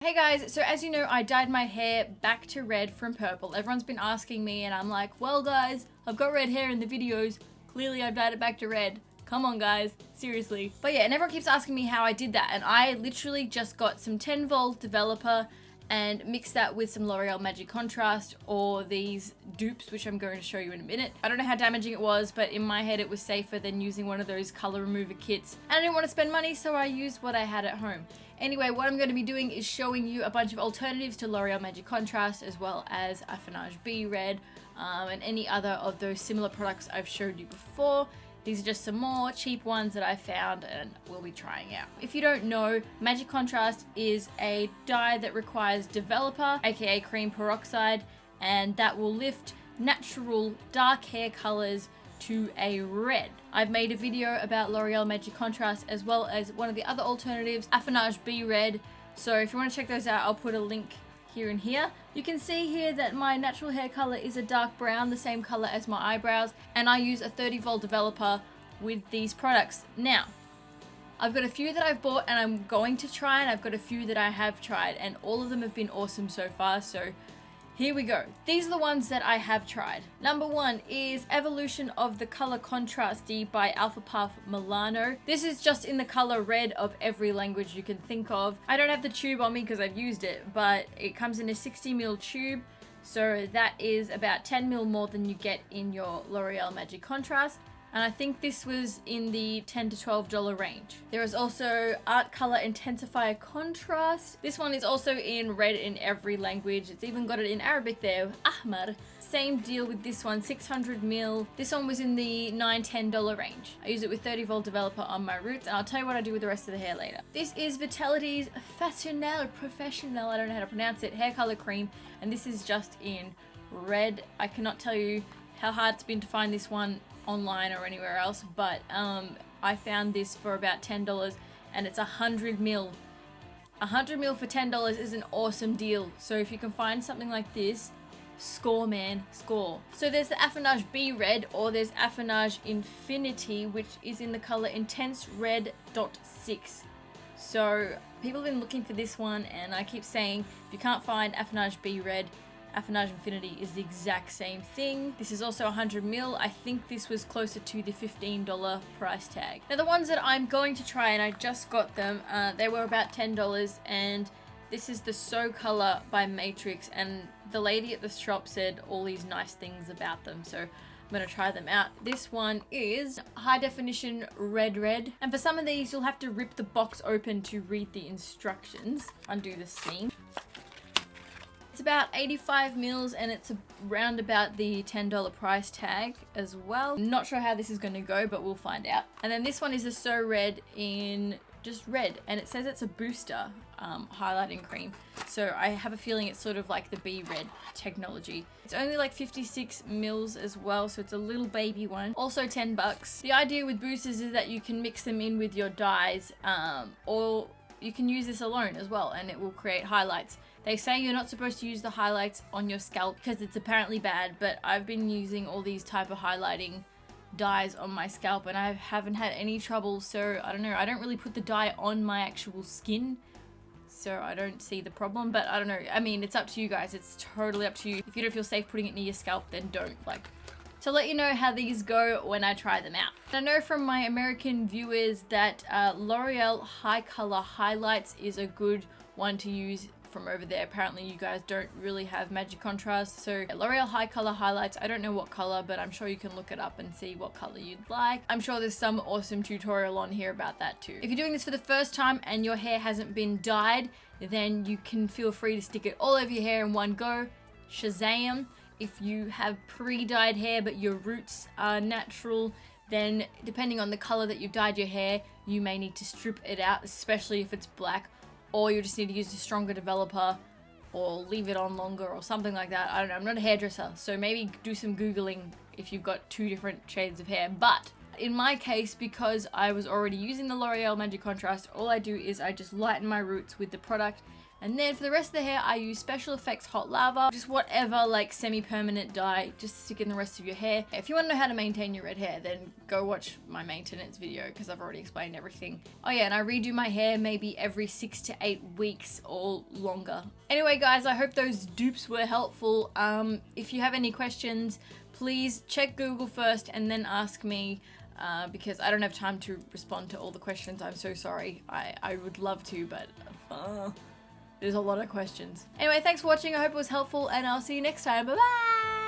Hey guys, so as you know, I dyed my hair back to red from purple. Everyone's been asking me and I'm like, well guys, I've got red hair in the videos. Clearly I've dyed it back to red. Come on guys, seriously. But yeah, and everyone keeps asking me how I did that, and I literally just got some 10 volt developer and mixed that with some L'Oreal Magic Contrast or these dupes, which I'm going to show you in a minute. I don't know how damaging it was, but in my head it was safer than using one of those color remover kits. And I didn't want to spend money, so I used what I had at home. Anyway, what I'm going to be doing is showing you a bunch of alternatives to L'Oreal Magic Contrast, as well as Affinage Be Red, and any other of those similar products I've showed you before. These are just some more cheap ones that I found and we'll be trying out. If you don't know, Magic Contrast is a dye that requires developer, aka cream peroxide, and that will lift natural dark hair colors to a red. I've made a video about L'Oreal Magic Contrast as well as one of the other alternatives, Affinage Be Red. So if you want to check those out, I'll put a link here and here. You can see here that my natural hair color is a dark brown, the same color as my eyebrows, and I use a 30 volt developer with these products. Now, I've got a few that I've bought and I'm going to try, and I've got a few that I have tried, and all of them have been awesome so far, so here we go. These are the ones that I have tried. Number one is Evolution of the Color Contrasty by Alpha Puff Milano. This is just in the color red of every language you can think of. I don't have the tube on me because I've used it, but it comes in a 60ml tube. So that is about 10ml more than you get in your L'Oreal Magic Contrast. And I think this was in the $10 to $12 range. There is also Art Color Intensifier Contrast. This one is also in red in every language. It's even got it in Arabic there, Ahmar. Same deal with this one, 600ml. This one was in the $9 to $10 range. I use it with 30 volt developer on my roots, and I'll tell you what I do with the rest of the hair later. This is Vitality's Professional, I don't know how to pronounce it, hair color cream, and this is just in red. I cannot tell you how hard it's been to find this one online or anywhere else, but I found this for about $10 and it's 100ml. 100ml for $10 is an awesome deal. So if you can find something like this, score man, score. So there's the Affinage Be Red, or there's Affinage Infinity, which is in the color Intense Red .6. So people have been looking for this one, and I keep saying if you can't find Affinage Be Red, Affinage Infinity is the exact same thing. This is also 100ml. I think this was closer to the $15 price tag. Now the ones that I'm going to try, and I just got them, they were about $10, and this is the So Color by Matrix, and the lady at the shop said all these nice things about them, so I'm gonna try them out. This one is High Definition Red, and for some of these you'll have to rip the box open to read the instructions. Undo the seam. It's about 85ml and it's around about the $10 price tag as well. Not sure how this is going to go, but we'll find out. And then this one is a So Red in just red, and it says it's a booster highlighting cream. So I have a feeling it's sort of like the Be Red technology. It's only like 56ml as well, so it's a little baby one. Also $10. The idea with boosters is that you can mix them in with your dyes, or you can use this alone as well, and it will create highlights. They say you're not supposed to use the highlights on your scalp because it's apparently bad, but I've been using all these type of highlighting dyes on my scalp and I haven't had any trouble, so I don't know. I don't really put the dye on my actual skin, so I don't see the problem, but I don't know. I mean, it's up to you guys. It's totally up to you. If you don't feel safe putting it near your scalp, then don't. To let you know how these go when I try them out. I know from my American viewers that L'Oreal High Color Highlights is a good one to use from over there. Apparently you guys don't really have Magic Contrast, so L'Oreal High Color Highlights, I don't know what color, but I'm sure you can look it up and see what color you'd like. I'm sure there's some awesome tutorial on here about that too. If you're doing this for the first time and your hair hasn't been dyed, then you can feel free to stick it all over your hair in one go. Shazam! If you have pre-dyed hair but your roots are natural, then depending on the color that you've dyed your hair, you may need to strip it out, especially if it's black, or you just need to use a stronger developer or leave it on longer or something like that. I don't know, I'm not a hairdresser, so maybe do some Googling if you've got two different shades of hair. But in my case, because I was already using the L'Oreal Magic Contrast, all I do is I just lighten my roots with the product And then for the rest of the hair, I use Special Effects Hot Lava, just whatever like semi-permanent dye, just to stick in the rest of your hair. If you want to know how to maintain your red hair, then go watch my maintenance video because I've already explained everything. Oh yeah, and I redo my hair maybe every 6 to 8 weeks or longer. Anyway guys, I hope those dupes were helpful. If you have any questions, please check Google first and then ask me. Because I don't have time to respond to all the questions. I'm so sorry. I would love to, but there's a lot of questions. Anyway, thanks for watching. I hope it was helpful, and I'll see you next time. Bye-bye!